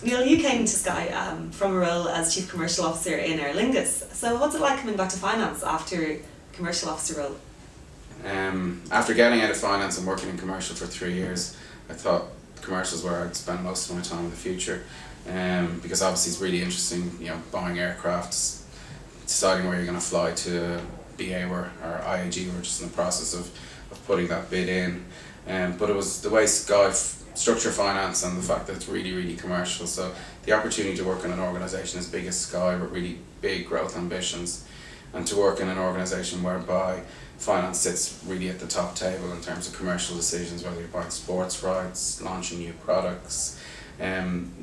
Neal, you came to Sky from a role as Chief Commercial Officer in Aer Lingus. So what's it like coming back to finance after Commercial Officer role? After getting out of finance and working in commercial for 3 years, I thought commercial is where I'd spend most of my time in the future. Because obviously it's really interesting, buying aircrafts, deciding where you're going to fly to. BA or IAG were just in the process of putting that bid in. But it was the way Sky structure finance and the fact that it's really, really commercial. So the opportunity to work in an organisation as big as Sky with really big growth ambitions, and to work in an organisation whereby finance sits really at the top table in terms of commercial decisions, whether you're buying sports rights, launching new products,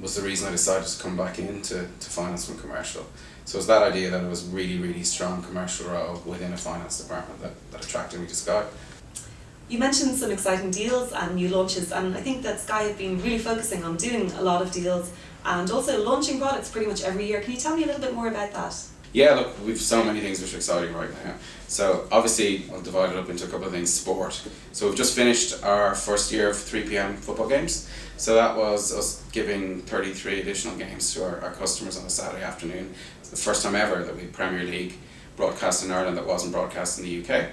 was the reason I decided to come back into finance from commercial. So it was that idea that it was really, really strong commercial role within a finance department that attracted me to Sky. You mentioned some exciting deals and new launches, and I think that Sky have been really focusing on doing a lot of deals and also launching products pretty much every year. Can you tell me a little bit more about that? Yeah, look, we've so many things which are exciting right now. So obviously I'll divide it up into a couple of things. Sport. So we've just finished our first year of 3 p.m. football games. So that was us giving 33 additional games to our customers on a Saturday afternoon. It's the first time ever that we Premier League broadcast in Ireland that wasn't broadcast in the UK.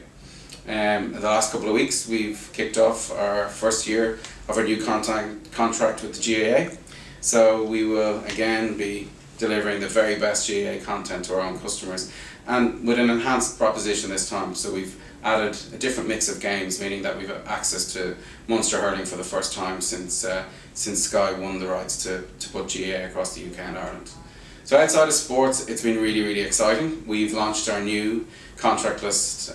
In the last couple of weeks we've kicked off our first year of our new contract with the GAA. So we will again be delivering the very best GAA content to our own customers, and with an enhanced proposition this time. So we've added a different mix of games, meaning that we've access to Munster hurling for the first time since Sky won the rights to put GAA across the UK and Ireland. So outside of sports, it's been really, really exciting. We've launched our new contractless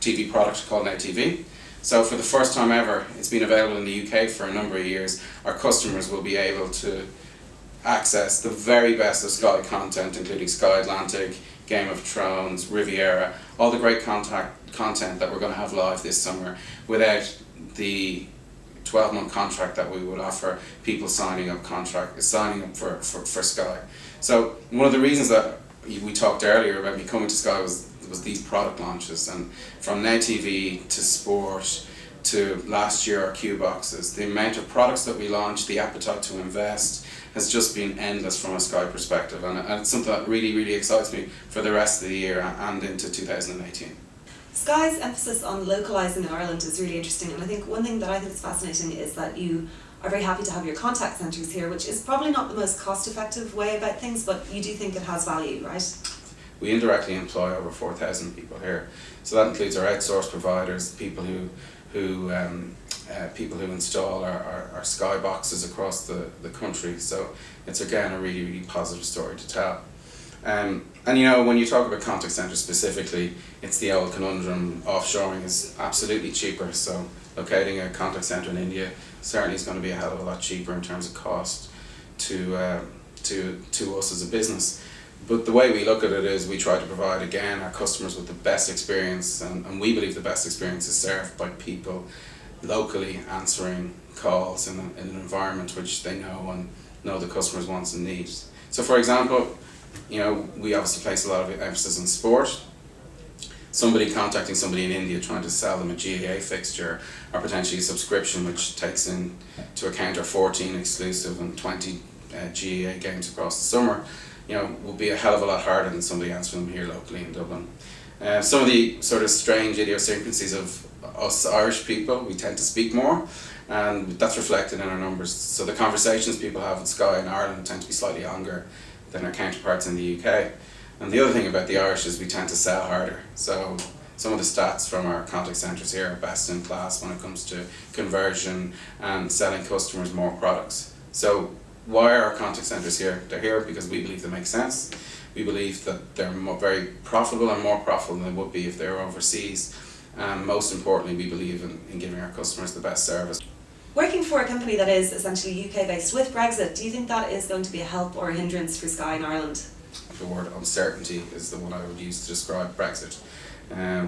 TV product called Now TV. So for the first time ever, it's been available in the UK for a number of years. Our customers will be able to access the very best of Sky content, including Sky Atlantic, Game of Thrones, Riviera, all the great content that we're going to have live this summer, without the 12-month contract that we would offer people signing up for Sky. So one of the reasons that we talked earlier about me coming to Sky was these product launches, and from Now TV to sport to last year our Q boxes, the amount of products that we launched, the appetite to invest has just been endless from a Sky perspective, and it's something that really, really excites me for the rest of the year and into 2018. Sky's emphasis on localising in Ireland is really interesting, and I think one thing that I think is fascinating is that you are very happy to have your contact centres here, which is probably not the most cost-effective way about things, but you do think it has value, right? We indirectly employ over 4,000 people here, so that includes our outsourced providers, people who install our Sky boxes across the country. So it's again a really, really positive story to tell. And when you talk about contact centres specifically, it's the old conundrum. Offshoring is absolutely cheaper, so locating a contact centre in India certainly is going to be a hell of a lot cheaper in terms of cost to us as a business. But the way we look at it is we try to provide again our customers with the best experience, and we believe the best experience is served by people locally answering calls in an environment which they know the customer's wants and needs. So for example, we obviously place a lot of emphasis on sport. Somebody contacting somebody in India trying to sell them a GAA fixture or potentially a subscription which takes into account our 14 exclusive and 20 GAA games across the summer, will be a hell of a lot harder than somebody answering them here locally in Dublin. Some of the sort of strange idiosyncrasies of us Irish people, we tend to speak more, and that's reflected in our numbers. So the conversations people have with Sky in Ireland tend to be slightly longer than our counterparts in the UK. And the other thing about the Irish is we tend to sell harder. So some of the stats from our contact centres here are best in class when it comes to conversion and selling customers more products. So why are our contact centres here? They're here because we believe they make sense. We believe that they're very profitable, and more profitable than they would be if they were overseas. And most importantly, we believe in giving our customers the best service. Working for a company that is essentially UK based with Brexit, do you think that is going to be a help or a hindrance for Sky in Ireland? The word uncertainty is the one I would use to describe Brexit.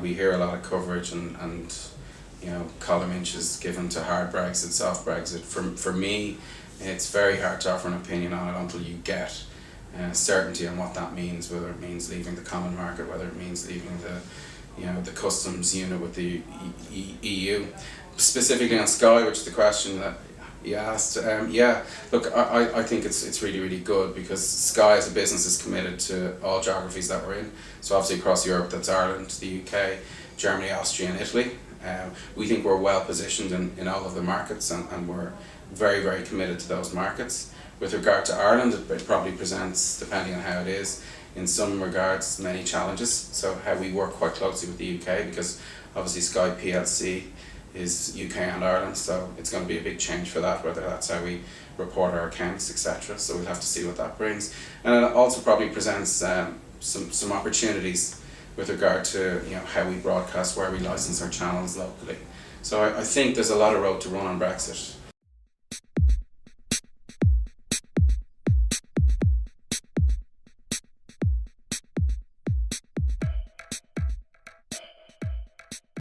We hear a lot of coverage and column inches given to hard Brexit, soft Brexit. For me, it's very hard to offer an opinion on it until you get certainty on what that means, whether it means leaving the common market, whether it means leaving the customs unit with the EU. Specifically on Sky, which is the question that you asked, look, I think it's really, really good, because Sky as a business is committed to all geographies that we're in. So obviously across Europe, that's Ireland, the UK, Germany, Austria and Italy. We think we're well positioned in all of the markets, and we're very, very committed to those markets. With regard to Ireland, it probably presents, depending on how it is, in some regards, many challenges. So how we work quite closely with the UK, because obviously Sky PLC is UK and Ireland, so it's going to be a big change for that, whether that's how we report our accounts, etc. So we'll have to see what that brings. And it also probably presents some opportunities with regard to how we broadcast, where we license our channels locally. So I think there's a lot of road to run on Brexit.